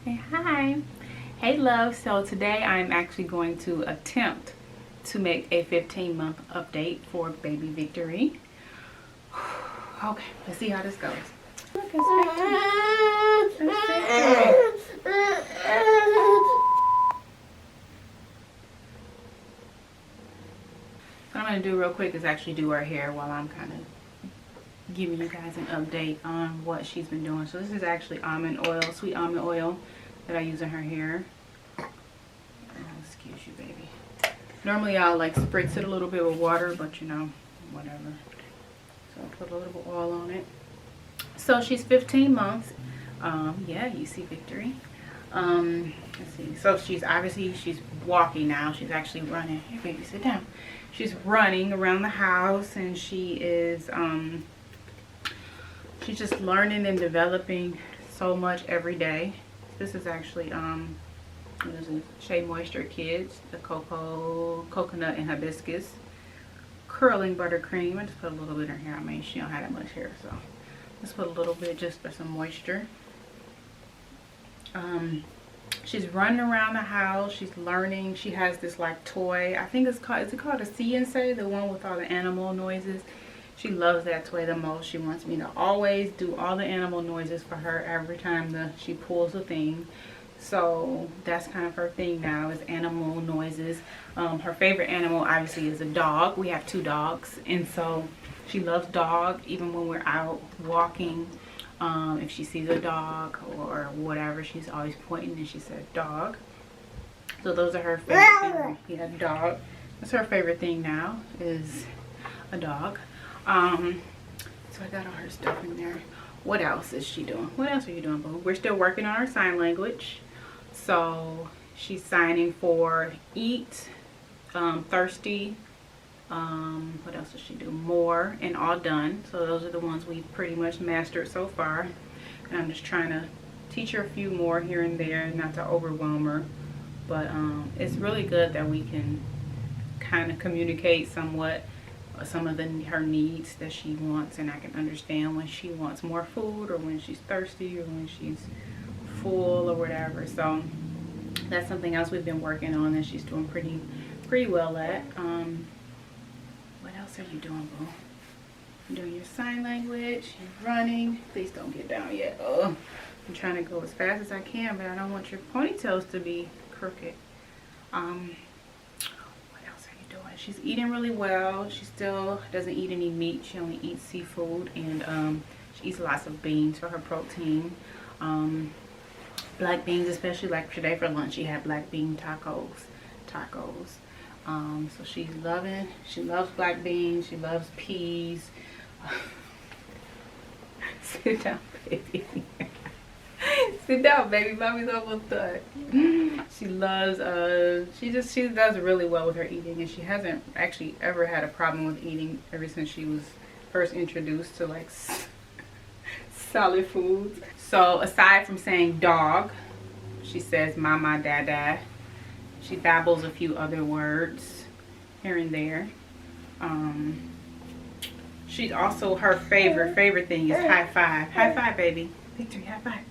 Okay, hi. Hey love, so today I'm actually going to attempt to make a 15-month update for baby Victory. Okay, let's see how this goes. Look, it's Victory. What I'm going to do real quick is actually do her hair while I'm kind of giving you guys an update on what she's been doing. So this is actually almond oil, sweet almond oil that I use in her hair. Oh, excuse you, baby. Normally I'll like spritz it a little bit with water, but you know, whatever. So I'll put a little bit of oil on it. So she's 15 months. Yeah, you see Victory. Let's see. So she's walking now. She's actually running. Hey baby, sit down. She's running around the house, and she is she's just learning and developing so much every day. This is actually what is it? Shea Moisture Kids, the coconut and hibiscus curling buttercream. I just put a little bit in her hair. I mean, she don't have that much hair, so let's put a little bit just for some moisture. She's running around the house. She's learning. She has this like toy. I think it's called, is it called a See and Say? The one with all the animal noises. She loves that toy the most. She wants me to always do all the animal noises for her every time she pulls a thing. So that's kind of her thing now, is animal noises. Her favorite animal obviously is a dog. We have 2 dogs, and so she loves dog even when we're out walking. If she sees a dog or whatever, she's always pointing and she said dog. So those are her favorite things. Yeah, dog. That's her favorite thing now, is a dog. So I got all her stuff in there. What else is she doing? What else are you doing, boo? We're still working on her sign language. So she's signing for eat, thirsty, what else does she do? More, and all done. So those are the ones we've pretty much mastered so far. And I'm just trying to teach her a few more here and there, not to overwhelm her. But it's really good that we can kind of communicate somewhat some of her needs that she wants, and I can understand when she wants more food, or when she's thirsty, or when she's full, or whatever. So that's something else we've been working on, and she's doing pretty well at. What else are you doing, boo? You're doing your sign language. You're running. Please don't get down yet. Oh, I'm trying to go as fast as I can, but I don't want your ponytails to be crooked. She's eating really well. She still doesn't eat any meat. She only eats seafood, and she eats lots of beans for her protein. Black beans, especially like today for lunch, she had black bean tacos. So she's loving. She loves black beans. She loves peas. Sit down, baby. Sit down, baby. Mommy's almost done. She loves, she does really well with her eating, and she hasn't actually ever had a problem with eating ever since she was first introduced to like solid foods. So aside from saying dog, she says mama, dada. She babbles a few other words here and there. She's also, her favorite thing is high five. High five, baby. Victory, high five.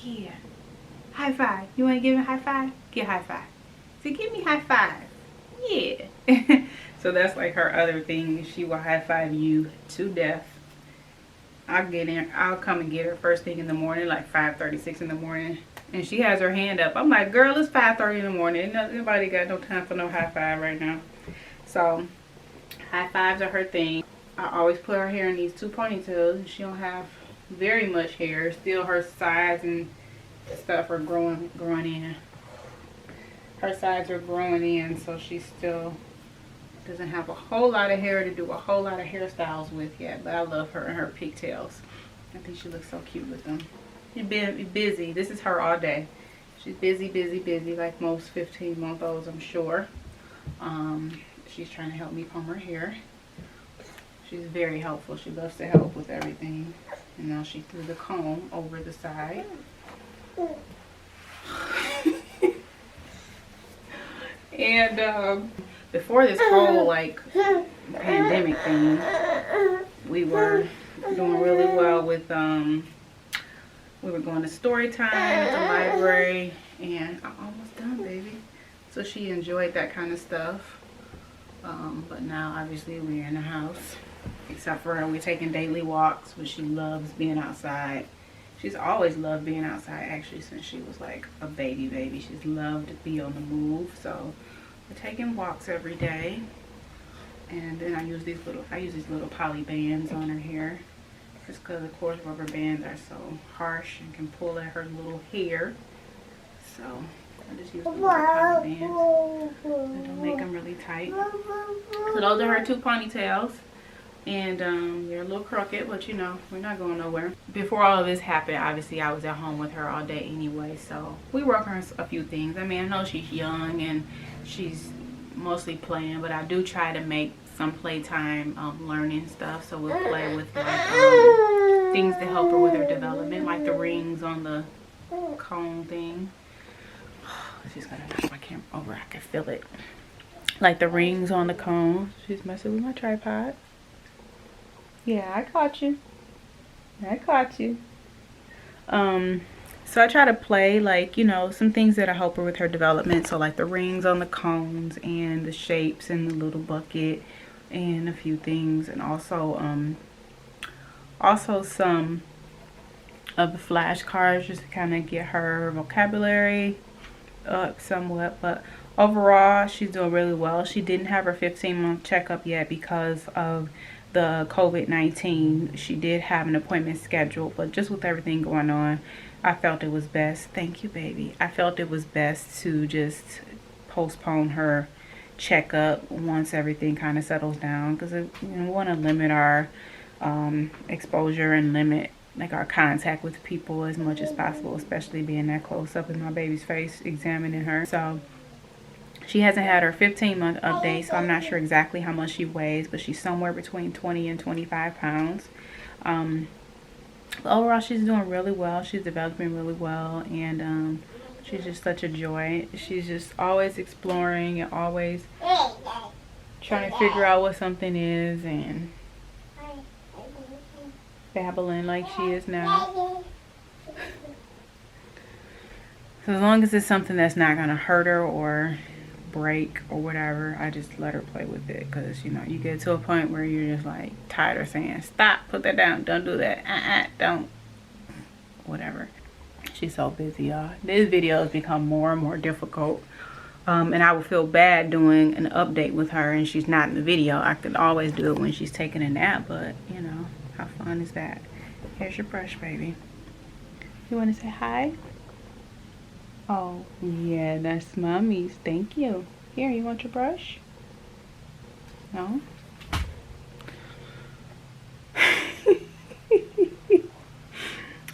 Yeah. High five. You want to give me a high five? Get high five. So give me high five. Yeah. So that's like her other thing. She will high five you to death. I'll come and get her first thing in the morning, like 5:36 in the morning. And she has her hand up. I'm like, girl, it's 5:30 in the morning. Nobody got no time for no high five right now. So high fives are her thing. I always put her hair in these 2 ponytails. She don't have very much hair. Still, her sides and stuff are growing in. Her sides are growing in, so she still doesn't have a whole lot of hair to do a whole lot of hairstyles with yet. But I love her and her pigtails. I think she looks so cute with them. She's been busy. This is her all day. She's busy like most 15-month-olds, I'm sure. She's trying to help me comb her hair. She's very helpful. She loves to help with everything. And now she threw the comb over the side. And before this whole like pandemic thing, we were doing really well with We were going to story time at the library, and I'm almost done, baby. So she enjoyed that kind of stuff. But now obviously we're in the house, except for her, we're taking daily walks, but she loves being outside. She's always loved being outside, actually, since she was like a baby. She's loved to be on the move. So we're taking walks every day. And then I use these little poly bands on her hair, just because of course rubber bands are so harsh and can pull at her little hair. So I just use the little poly bands. I don't make them really tight. So those are her 2 ponytails. And they're a little crooked, but you know, we're not going nowhere. Before all of this happened, obviously I was at home with her all day anyway, so we work on a few things. I mean, I know she's young and she's mostly playing, but I do try to make some playtime learning stuff. So we'll play with like things to help her with her development, like the rings on the cone thing. She's gonna knock my camera over, I can feel it. Like the rings on the cone. She's messing with my tripod. Yeah, I caught you. I caught you. So I try to play, like, you know, some things that help her with her development. So like the rings on the cones and the shapes in the little bucket and a few things. And also some of the flashcards, just to kind of get her vocabulary up somewhat. But overall, she's doing really well. She didn't have her 15-month checkup yet because of the COVID-19. She did have an appointment scheduled, but just with everything going on, I felt it was best. Thank you, baby. I felt it was best to just postpone her checkup once everything kind of settles down, because we want to limit our exposure and limit like our contact with people as much as possible, especially being that close up in my baby's face, examining her. So she hasn't had her 15-month update, so I'm not sure exactly how much she weighs, but she's somewhere between 20 and 25 pounds. But overall, she's doing really well. She's developing really well, and she's just such a joy. She's just always exploring and always trying to figure out what something is and babbling like she is now. So as long as it's something that's not going to hurt her or break or whatever, I just let her play with it, because you know, you get to a point where you're just like tired of saying stop, put that down, don't do that, don't, whatever. She's so busy, y'all. This video has become more and more difficult, and I would feel bad doing an update with her and she's not in the video. I could always do it when she's taking a nap, but you know, how fun is that? Here's your brush, baby. You want to say hi? Oh, yeah, that's mommy's. Thank you. Here, you want your brush? No?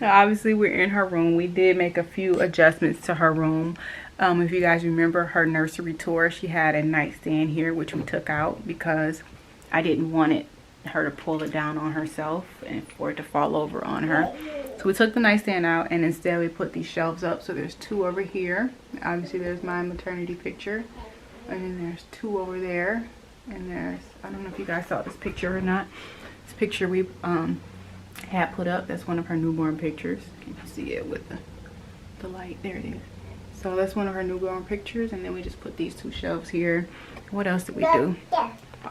Obviously, we're in her room. We did make a few adjustments to her room. If you guys remember her nursery tour, she had a nightstand here, which we took out because I didn't want her to pull it down on herself and for it to fall over on her. So we took the nightstand out, and instead we put these shelves up. So there's 2 over here. Obviously there's my maternity picture, and then there's 2 over there, and there's, I don't know if you guys saw this picture or not, this picture we had put up. That's one of her newborn pictures. Can you see it with the light? There it is. So that's one of her newborn pictures, and then we just put these 2 shelves here. What else did we do?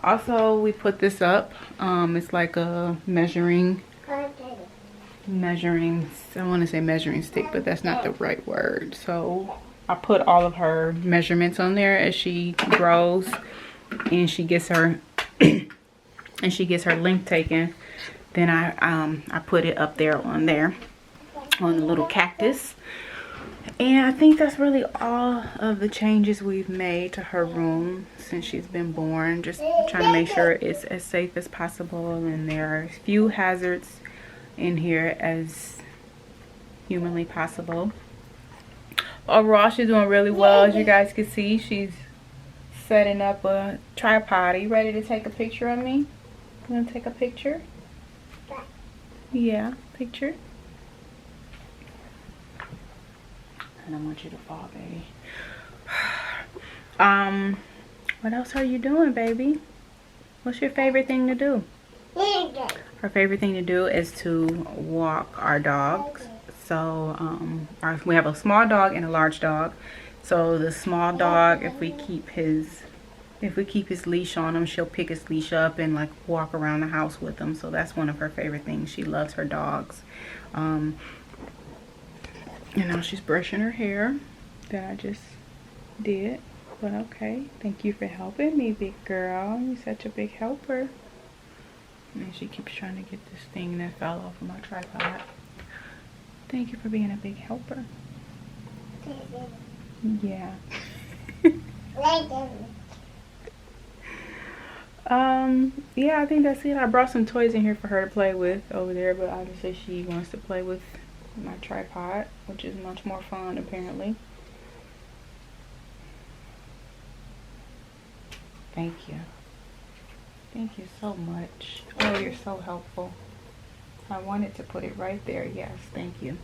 Also, we put this up. It's like a measuring, I want to say measuring stick, but that's not the right word. So I put all of her measurements on there as she grows and she gets her and she gets her length taken. Then I put it up there on the little cactus. And I think that's really all of the changes we've made to her room since she's been born. Just trying to make sure it's as safe as possible, and there are a few hazards in here as humanly possible. Overall, she's doing really well. As you guys can see, she's setting up a tripod. Are you ready to take a picture of me? You want to take a picture? Yeah, picture. And I want you to fall, baby. What else are you doing, baby? What's your favorite thing to do? Her favorite thing to do is to walk our dogs. So we have a small dog and a large dog. So the small dog, if we keep his leash on him, she'll pick his leash up and like walk around the house with him. So that's one of her favorite things. She loves her dogs. And now she's brushing her hair that I just did. But okay, thank you for helping me, big girl. You're such a big helper. And she keeps trying to get this thing that fell off of my tripod. Thank you for being a big helper. Yeah. Yeah, I think that's it. I brought some toys in here for her to play with over there, but obviously she wants to play with my tripod, which is much more fun apparently. Thank you. Thank you so much. Oh, you're so helpful. I wanted to put it right there. Yes, thank you.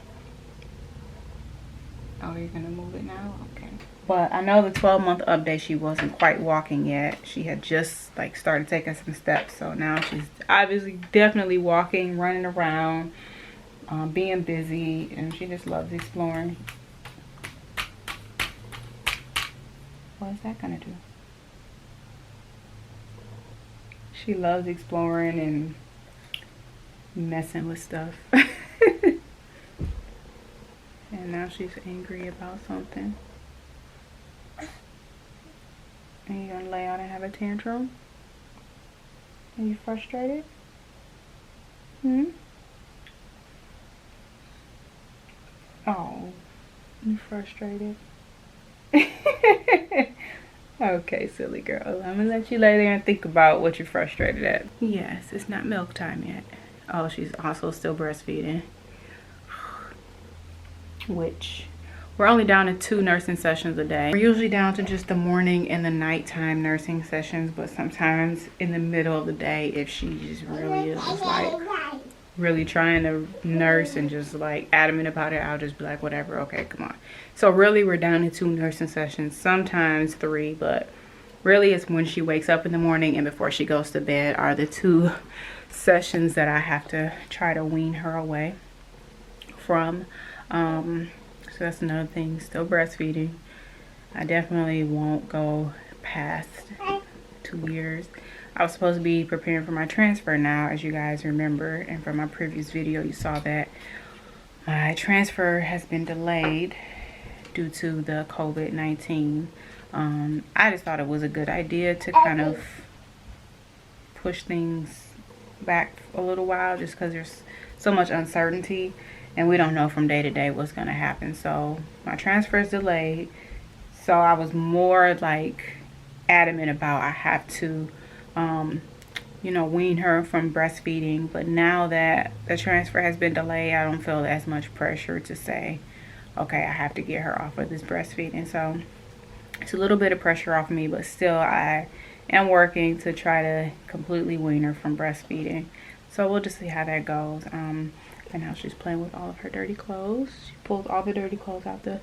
Oh, you're gonna move it now? Okay. But I know the 12-month update, she wasn't quite walking yet. She had just like started taking some steps. So now she's obviously definitely walking, running around, being busy, and she just loves exploring. What is that gonna do? She loves exploring and messing with stuff. And now she's angry about something. And you're gonna lay out and have a tantrum? Are you frustrated? Oh, you frustrated? Okay, silly girl. I'm gonna let you lay there and think about what you're frustrated at. Yes, it's not milk time yet. Oh, she's also still breastfeeding. Which, we're only down to 2 nursing sessions a day. We're usually down to just the morning and the nighttime nursing sessions, but sometimes in the middle of the day, if she just really is just like really trying to nurse and just like adamant about it, I'll just be like, whatever, okay, come on. So really we're down to 2 nursing sessions, sometimes 3, but really it's when she wakes up in the morning and before she goes to bed are the 2 sessions that I have to try to wean her away from. So that's another thing, still breastfeeding. I definitely won't go past 2 years. I was supposed to be preparing for my transfer now, as you guys remember, and from my previous video you saw that my transfer has been delayed due to the COVID-19. I just thought it was a good idea to kind of push things back a little while just because there's so much uncertainty and we don't know from day to day what's going to happen. So my transfer is delayed, so I was more like adamant about I have to you know, wean her from breastfeeding. But now that the transfer has been delayed, I don't feel as much pressure to say, okay, I have to get her off of this breastfeeding. So it's a little bit of pressure off me, but still I am working to try to completely wean her from breastfeeding. So we'll just see how that goes. And now she's playing with all of her dirty clothes. She pulls all the dirty clothes out the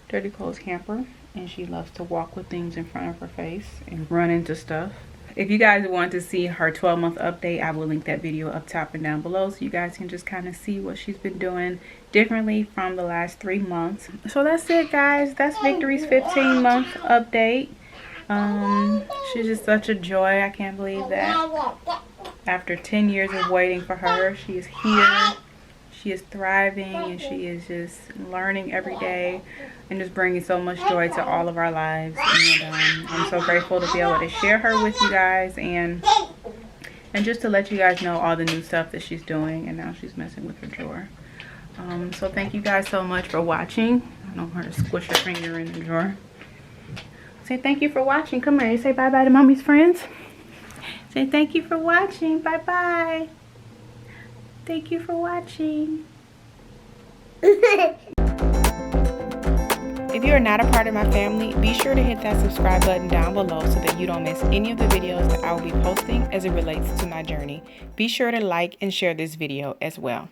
dirty clothes hamper, and she loves to walk with things in front of her face and run into stuff. If you guys want to see her 12-month update, I will link that video up top and down below so you guys can just kind of see what she's been doing differently from the last 3 months. So that's it, guys. That's Victory's 15-month update. She's just such a joy. I can't believe that after 10 years of waiting for her, she is here. She is thriving and she is just learning every day and just bringing so much joy to all of our lives. And I'm so grateful to be able to share her with you guys and just to let you guys know all the new stuff that she's doing. And now she's messing with her drawer. So thank you guys so much for watching. I don't know her to squish her finger in the drawer. Say thank you for watching. Come here. Say bye-bye to mommy's friends. Say thank you for watching. Bye-bye. Thank you for watching. If you are not a part of my family, be sure to hit that subscribe button down below so that you don't miss any of the videos that I will be posting as it relates to my journey. Be sure to like and share this video as well.